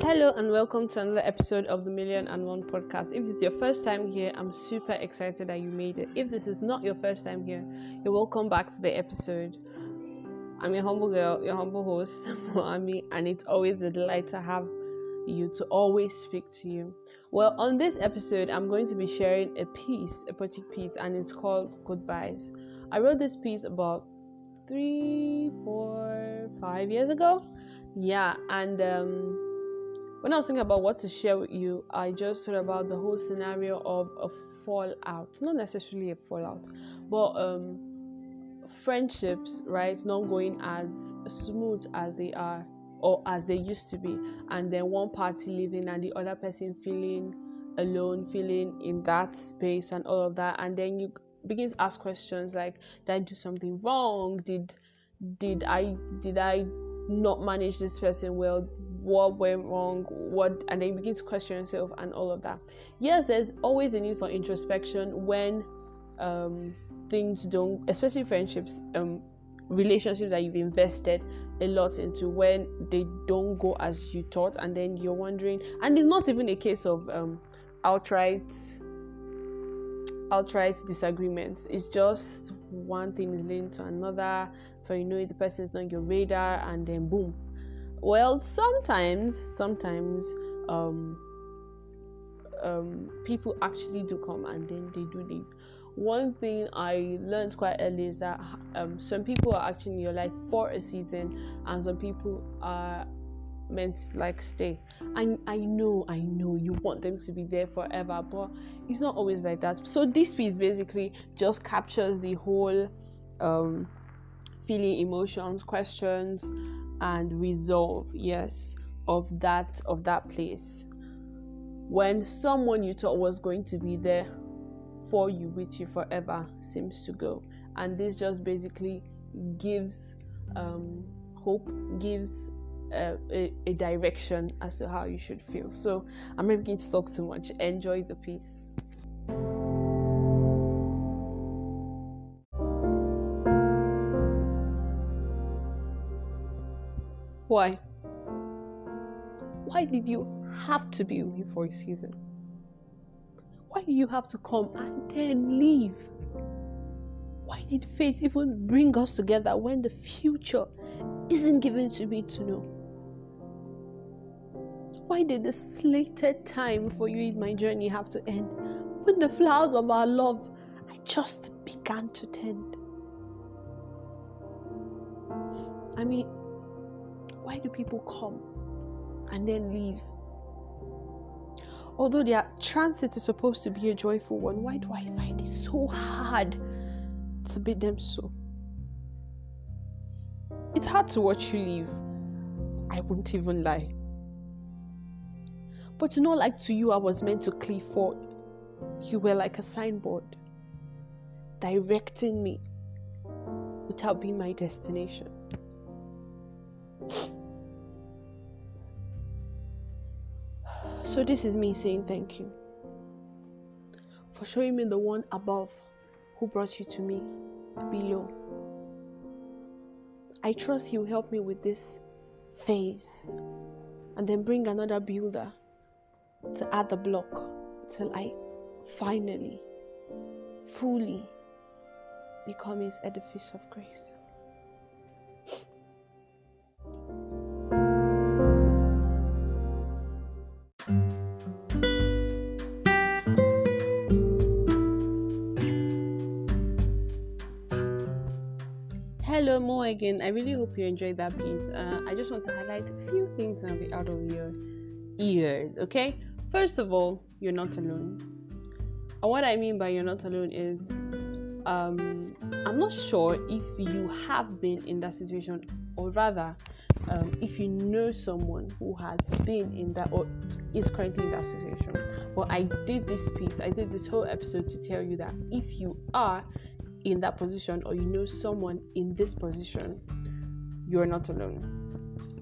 Hello and welcome to another episode of the Million and One podcast. If this is your first time here, I'm super excited that you made it. If this is not your first time here, you're welcome back to the episode. I'm your humble girl, your humble host, Moami, and it's always a delight to have you, to always speak to you. Well, on this episode, I'm going to be sharing a poetic piece, and it's called Goodbyes. I wrote this piece about 3, 4, 5 years ago. Yeah, and when I was thinking about what to share with you, I just thought about the whole scenario of a fallout. Not necessarily a fallout, but friendships, right? Not going as smooth as they are or as they used to be. And then one party leaving and the other person feeling alone, feeling in that space and all of that. And then you begin to ask questions like, did I do something wrong? Did I not manage this person well? What went wrong? And then you begin to question yourself and all of that. Yes, there's always a need for introspection when things don't, especially friendships, relationships that you've invested a lot into, when they don't go as you thought, and then you're wondering. And it's not even a case of outright disagreements. It's just one thing is leading to another. For you know it, the person is not on your radar, and then boom. Well, sometimes people actually do come and then they do leave. One thing I learned quite early is that some people are actually in your life for a season, and some people are meant to stay. I know you want them to be there forever, but it's not always like that. So this piece basically just captures the whole feeling, emotions, questions, and resolve, of that place when someone you thought was going to be there for you, with you forever, seems to go. And this just basically gives hope, gives a direction as to how you should feel. So I'm not going to talk too much. Enjoy the piece. Why? Why did you have to be with me for a season? Why do you have to come and then leave? Why did fate even bring us together when the future isn't given to me to know? Why did the slated time for you in my journey have to end when the flowers of our love just began to tend? I mean, why do people come and then leave? Although their transit is supposed to be a joyful one, why do I find it so hard to bid them so? It's hard to watch you leave. I won't even lie. But not like to you I was meant to cleave for. You were like a signboard, directing me without being my destination. So this is me saying thank you for showing me the one above who brought you to me below. I trust he will help me with this phase and then bring another builder to add the block till I finally, fully become his edifice of grace. Hello, Mo again. I really hope you enjoyed that piece. I just want to highlight a few things and be out of your ears, okay? First of all, you're not alone. And what I mean by you're not alone is I'm not sure if you have been in that situation, or rather, if you know someone who has been in that or is currently in that situation. But I did this whole episode to tell you that if you are in that position, or you know someone in this position, you're not alone.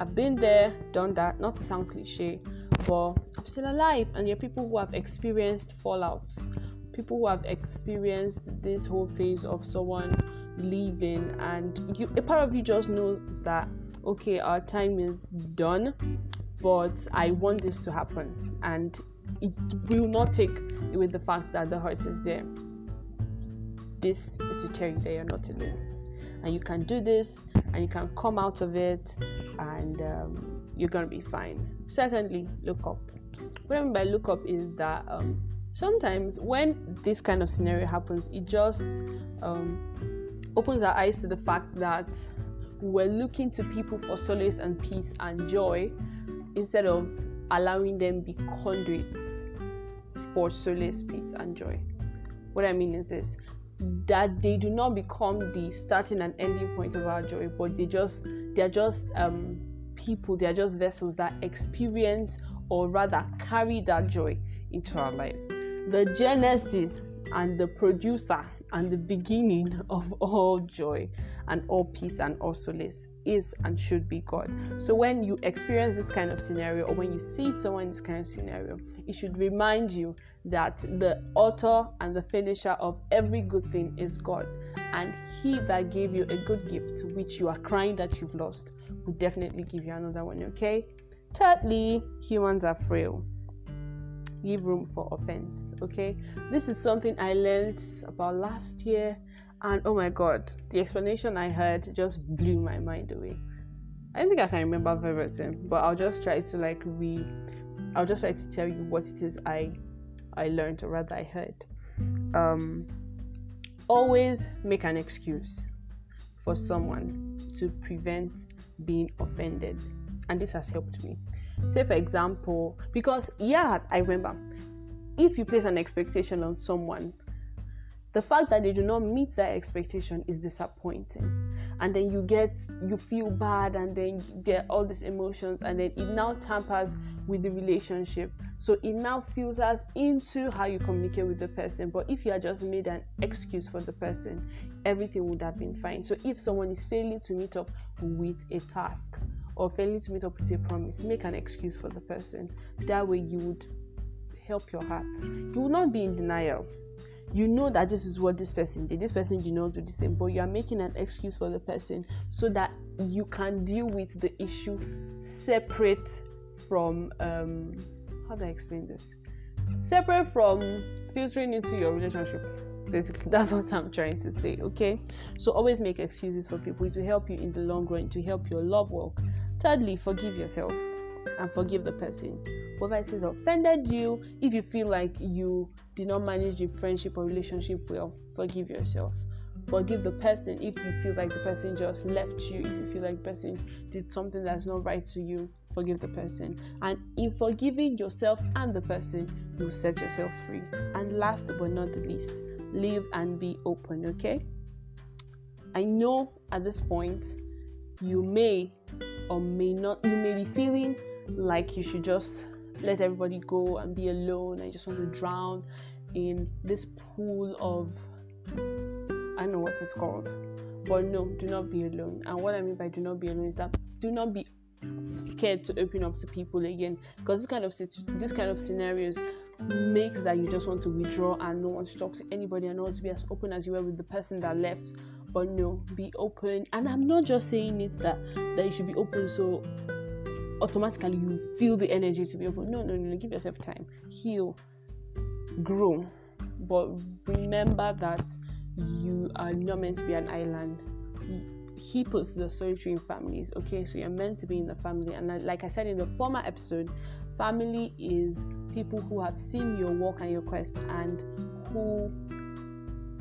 I've been there, done that, not to sound cliche, but I'm still alive. And there are people who have experienced fallouts, people who have experienced this whole phase of someone leaving, and a part of you just knows that okay, our time is done, but I want this to happen, and it will not take away the fact that the hurt is there. This is to tell you that you're not alone, and you can do this, and you can come out of it, and you're gonna be fine. Secondly, look up. What I mean by look up is that sometimes when this kind of scenario happens, it just opens our eyes to the fact that we're looking to people for solace and peace and joy instead of allowing them be conduits for solace, peace, and joy. What I mean is this, that they do not become the starting and ending point of our joy, but they're just people, they are just vessels that experience, or rather carry, that joy into our life. The genesis and the producer and the beginning of all joy and all peace and all solace is and should be God. So when you experience this kind of scenario, or when you see someone in this kind of scenario, it should remind you that the author and the finisher of every good thing is God, and He that gave you a good gift, which you are crying that you've lost, will definitely give you another one. Okay. Thirdly, humans are frail. Give room for offense. Okay, this is something I learned about last year, and oh my god, the explanation I heard just blew my mind away. I don't think I can remember verbatim, but I'll just try to tell you what it is I learned, or rather I heard. Always make an excuse for someone to prevent being offended, and this has helped me. Say for example, because I remember, if you place an expectation on someone, the fact that they do not meet that expectation is disappointing, and then you feel bad, and then you get all these emotions, and then it now tampers with the relationship. So it now filters into how you communicate with the person. But if you had just made an excuse for the person, everything would have been fine. So if someone is failing to meet up with a task, or failing to meet up with a promise, make an excuse for the person. That way you would help your heart. You will not be in denial. You know that this is what this person did. This person did not do this thing, but you are making an excuse for the person so that you can deal with the issue separate from how do I explain this? Separate from filtering into your relationship. Basically, that's what I'm trying to say. Okay, so always make excuses for people. It will help you in the long run, to help your love walk. Thirdly, forgive yourself and forgive the person. Whoever it is offended you, if you feel like you did not manage the friendship or relationship well, forgive yourself. Forgive the person if you feel like the person just left you, if you feel like the person did something that's not right to you, forgive the person. And in forgiving yourself and the person, you'll set yourself free. And last but not the least, live and be open. Okay, I know at this point you may or may not, you may be feeling like you should just let everybody go and be alone. I just want to drown in this pool of, I don't know what it's called, but no, do not be alone. And what I mean by do not be alone is that do not be scared to open up to people again, because this kind of scenarios makes that you just want to withdraw and not want to talk to anybody and not want to be as open as you were with the person that left. But no, be open. And I'm not just saying it that you should be open so automatically you feel the energy to be open. No, give yourself time, heal, grow. But remember that you are not meant to be an island. He puts the solitary in families. Okay, so you're meant to be in the family. And like I said in the former episode, family is people who have seen your walk and your quest, and who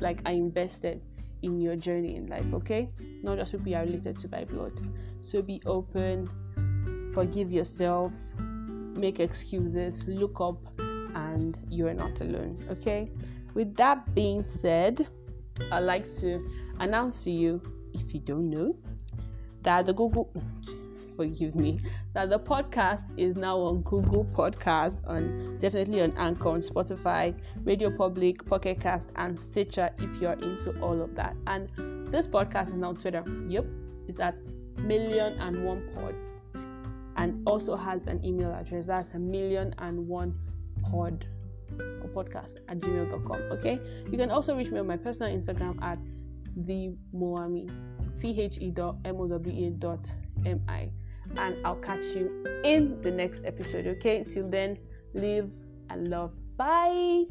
are invested in your journey in life. Okay, not just people you are related to by blood. So be open, forgive yourself, make excuses, look up, and you are not alone. Okay, with that being said, I'd like to announce to you, if you don't know, that the podcast is now on Google Podcast, definitely on Anchor, on Spotify, Radio Public, Pocket Cast, and Stitcher if you're into all of that. And this podcast is now on Twitter. Yep, it's at 1,000,001pod, and also has an email address. That's 1,000,001pod or podcast@gmail.com. Okay, you can also reach me on my personal Instagram at the Moami, THE.MOWA.MI. and I'll catch you in the next episode. Okay, till then, live and love. Bye.